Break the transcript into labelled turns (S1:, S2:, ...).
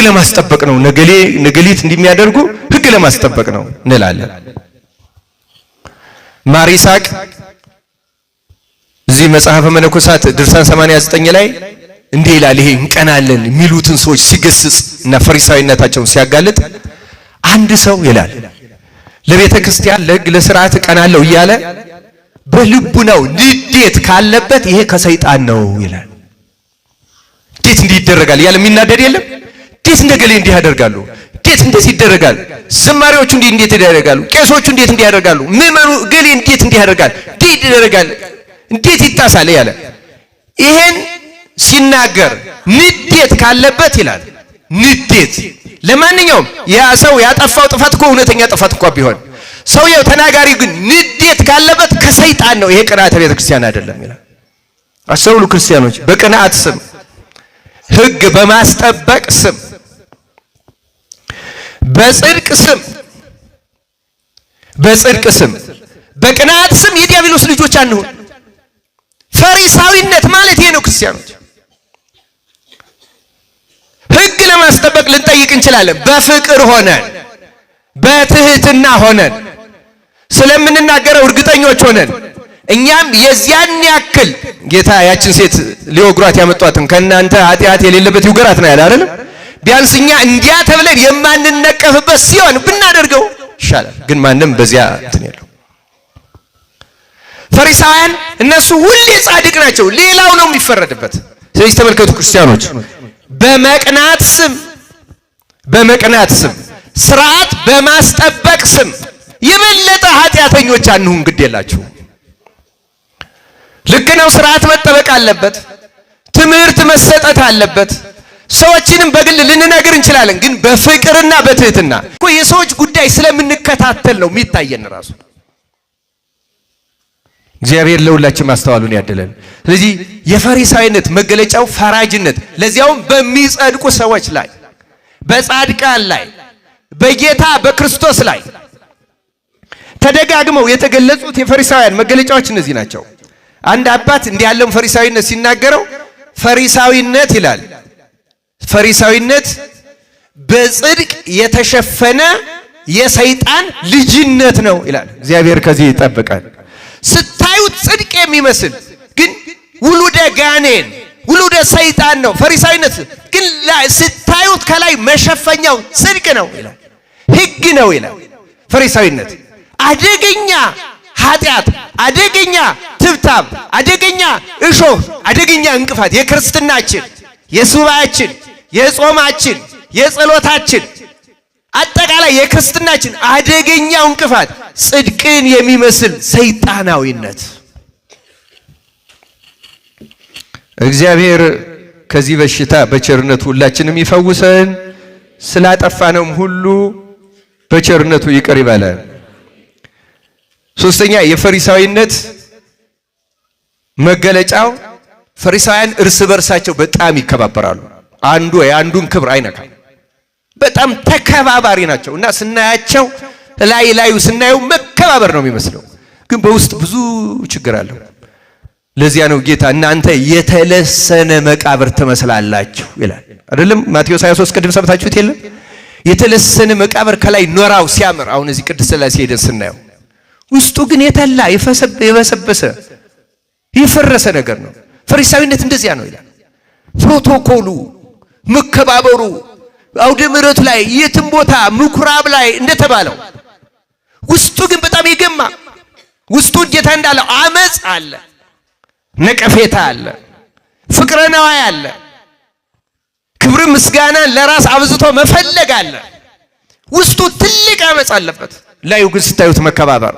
S1: ለማስጠበቅ ነው። ነገሊት እንደሚያደርጉ ህግ ለማስጠበቅ ነው እንላለን። ማር ይስሐቅ እዚህ መጽሐፈ መነኮሳት ድርሳን 89 ላይ እንዲህ ይላል። ይሄ እንቀናለን የሚሉትን ሰዎች ሲገስጽ እና ፈሪሳዊነታቸውን ሲያጋልጥ አንድ ሰው ይላል ለቤተ ክርስቲያን ለህግ ለሥርዓት እቀናለሁ እያለ በልቡናው ንዴት ካለበት ይሄ ከሰይጣን ነው ይላል። እንዴት እንዲህ ይደረጋል ያለ የሚናደድ የለም። እንዴት እንደገሌ እንዲህ ያደርጋሉ፣ እንዴት እንደዚህ ይደረጋል፣ ዝማሬዎቹ እንዴት ያደርጋሉ፣ ቄሶቹ እንዴት እንዲህ ያደርጋሉ፣ ምዕመኑ ገሌ እንዴት እንዲህ ያደርጋል፣ እንዴት ይደረጋል፣ እንዴት ይጣሳል ያለ ይሄን ሲናገር ንዴት ካለበት ይላል። ንዴት ለማንኛውም ያ ሰው ያጠፋው ጥፋት እኮ እውነተኛ ጥፋት እኮ ቢሆን ሰውየው ተናጋሪ ግን ንዴት ካለበት ከሰይጣን ነው። ይሄ ቅንዓተ ቤተ ክርስቲያን አይደለም ይላል። አስተውሉ ክርስቲያኖች፣ በቅንዓት ስም ህግ በማስጠበቅ ስም በጽድቅ ስም በቅንዓት ስም የዲያብሎስ ልጆች አንሁን። ፈሪሳዊነት ማለት ይሄ ነው ክርስቲያኖች። ህግ ለማስጠበቅ ልንጠይቅ እንችላለን። በፍቅር ሆነን በትህትና ሆነን ስለምንናገረው እርግጠኞች ሆነን እኛም የዚያን ያክል ጌታ ያችን ሴት ሊወግሯት ያመጧትን ከእናንተ ኃጢአት የሌለበት ይውገራት ነው ያለ አይደል? ቢያንስ እኛ እንዲያ ተብለን የማንነቀፍበት ሲሆን ብናደርገው ይሻላል። ግን ማንም በዚያ እንትን የለው። ፈሪሳውያን እነሱ ሁሌ ጻድቅ ናቸው፣ ሌላው ነው የሚፈረድበት። ስለዚህ ተመልከቱ ክርስቲያኖች፣ በመቅናት ስም ስርዓት በማስጠበቅ ስም የበለጠ ኃጢአተኞች አንሁን። ግድ የላችሁ። ልክ ነው። ስርዓት መጠበቅ አለበት። ትምህርት መሰጠት አለበት። ሰዎችንም በግል ልንነግር እንችላለን። ግን በፍቅርና በትህትና እኮ የሰዎች ጉዳይ ስለምንከታተል ነው የሚታየን ራሱ። እግዚአብሔር ለሁላችን ማስተዋሉን ያደለን። ስለዚህ የፈሪሳዊነት መገለጫው ፈራጅነት፣ ለዚያውም በሚጸድቁ ሰዎች ላይ፣ በጻድቃን ላይ፣ በጌታ በክርስቶስ ላይ ተደጋግመው የተገለጹት የፈሪሳውያን መገለጫዎች እነዚህ ናቸው። አንድ አባት እንዲህ ያለውን ፈሪሳዊነት ሲናገረው ፈሪሳዊነት ይላል፣ ፈሪሳዊነት በጽድቅ የተሸፈነ የሰይጣን ልጅነት ነው ይላል። እግዚአብሔር ከዚህ ይጠብቃል። ስታዩት ጽድቅ የሚመስል ግን ውሉደ ጋኔን ውሉደ ሰይጣን ነው ፈሪሳዊነት። ግን ስታዩት ከላይ መሸፈኛው ጽድቅ ነው ይላል፣ ሕግ ነው ይላል። ፈሪሳዊነት አደገኛ ኃጢአት፣ አደገኛ ትብታብ፣ አደገኛ እሾህ፣ አደገኛ እንቅፋት የክርስትናችን፣ የሱባኤያችን፣ የጾማችን፣ የጸሎታችን አጠቃላይ የክርስትናችን አደገኛው እንቅፋት ጽድቅን የሚመስል ሰይጣናዊነት። እግዚአብሔር ከዚህ በሽታ በቸርነቱ ሁላችንም ይፈውሰን። ስላጠፋነውም ሁሉ በቸርነቱ ይቅር ይበለን። ሶስተኛ የፈሪሳዊነት መገለጫው ፈሪሳውያን እርስ በርሳቸው በጣም ይከባበራሉ። አንዱ የአንዱን ክብር አይነካም። በጣም ተከባባሪ ናቸው እና ስናያቸው ላይ ስናየው መከባበር ነው የሚመስለው፣ ግን በውስጥ ብዙ ችግር አለው። ለዚያ ነው ጌታ እናንተ የተለሰነ መቃብር ትመስላላችሁ ይላል አይደለም? ማቴዎስ 23 ቅድም ሰምታችሁት የለም? የተለሰነ መቃብር ከላይ ኖራው ሲያምር፣ አሁን እዚህ ቅድስት ሥላሴ ሄደን ስናየው ውስጡ ግን የተላ የበሰበሰ የፈረሰ ነገር ነው። ፈሪሳዊነት እንደዚያ ነው ይላል። ፕሮቶኮሉ፣ መከባበሩ አውደ ምሕረቱ ላይ የትም ቦታ ምኩራብ ላይ እንደተባለው ውስጡ ግን በጣም የገማ ውስጡ ጌታ እንዳለው አመጽ አለ፣ ነቀፌታ አለ፣ ፍቅረ ነዋይ አለ፣ ክብር ምስጋናን ለራስ አብዝቶ መፈለግ አለ። ውስጡ ትልቅ አመጽ አለበት። ላዩ ግን ስታዩት መከባበር